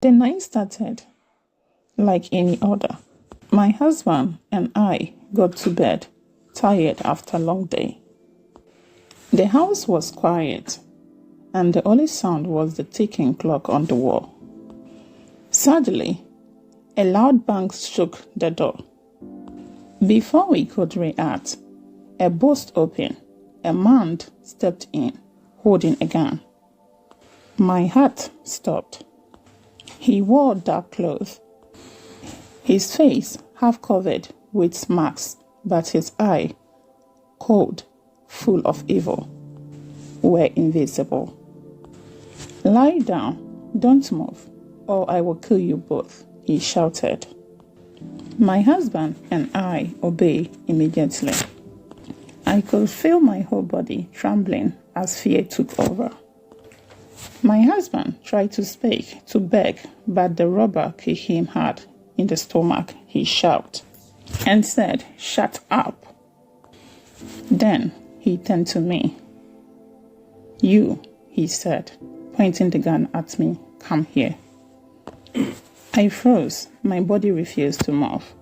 The night started like any other. My husband and I got to bed, tired after a long day. The house was quiet, and the only sound was the ticking clock on the wall. Suddenly, a loud bang shook the door. Before we could react, a burst opened. A man stepped in, holding a gun. My heart stopped. He wore dark clothes, his face half covered with marks, but his eyes, cold, full of evil, were invisible. "Lie down, don't move, or I will kill you both," he shouted. My husband and I obeyed immediately. I could feel my whole body trembling as fear took over. My husband tried to speak, to beg, but the robber kicked him hard in the stomach. He shouted and said, "Shut up." Then he turned to me. "You," he said, pointing the gun at me, "come here." I froze. My body refused to move.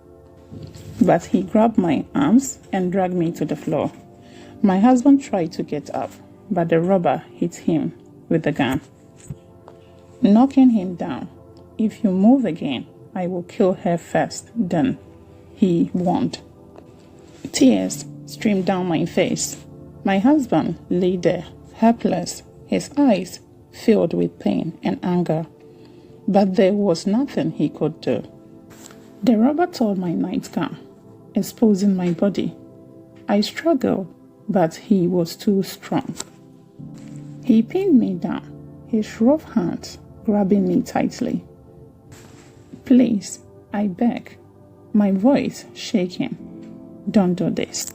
But he grabbed my arms and dragged me to the floor. My husband tried to get up, but the robber hit him with the gun, knocking him down. "If you move again, I will kill her first, then," he warned. Tears streamed down my face. My husband lay there, helpless, his eyes filled with pain and anger. But there was nothing he could do. The robber tore my nightgown, exposing my body. I struggled, but he was too strong. He pinned me down, his rough hands grabbing me tightly. "Please," I begged, my voice shaking, "don't do this."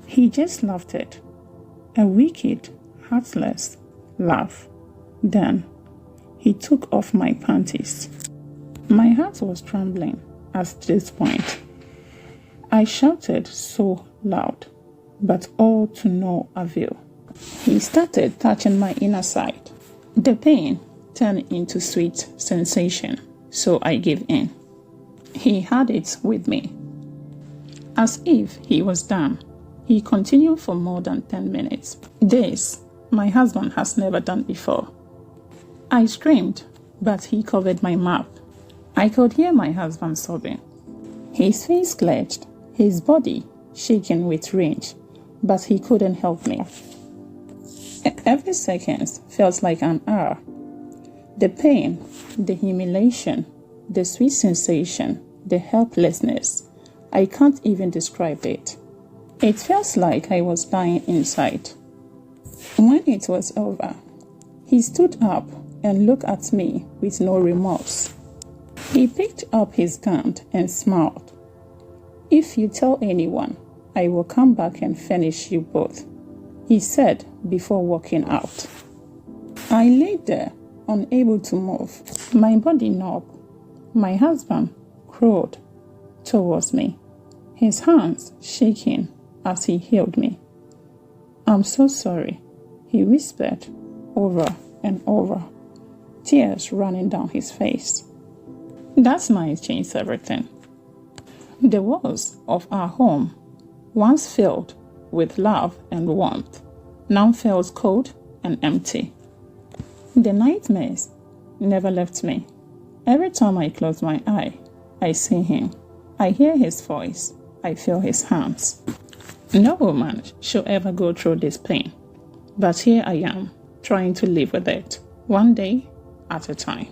He just laughed it, a wicked, heartless laugh. Then he took off my panties. My heart was trembling at this point. I shouted so loud, but all to no avail. He started touching my inner side. The pain turned into sweet sensation, so I gave in. He had it with me. As if he was done, he continued for more than 10 minutes. This, my husband has never done before. I screamed, but he covered my mouth. I could hear my husband sobbing. His face clenched, his body shaking with rage, but he couldn't help me. Every second felt like an hour. The pain, the humiliation, the sweet sensation, the helplessness, I can't even describe it. It felt like I was dying inside. When it was over, he stood up and looked at me with no remorse. He picked up his gun and smiled. "If you tell anyone, I will come back and finish you both," he said before walking out. I lay there, unable to move, my body numb. My husband crawled towards me, his hands shaking as he held me. "I'm so sorry," he whispered over and over, tears running down his face. That night changed everything. The walls of our home, once filled with love and warmth, now felt cold and empty. The nightmares never left me. Every time I close my eye, I see him. I hear his voice. I feel his hands. No woman should ever go through this pain. But here I am, trying to live with it, one day at a time.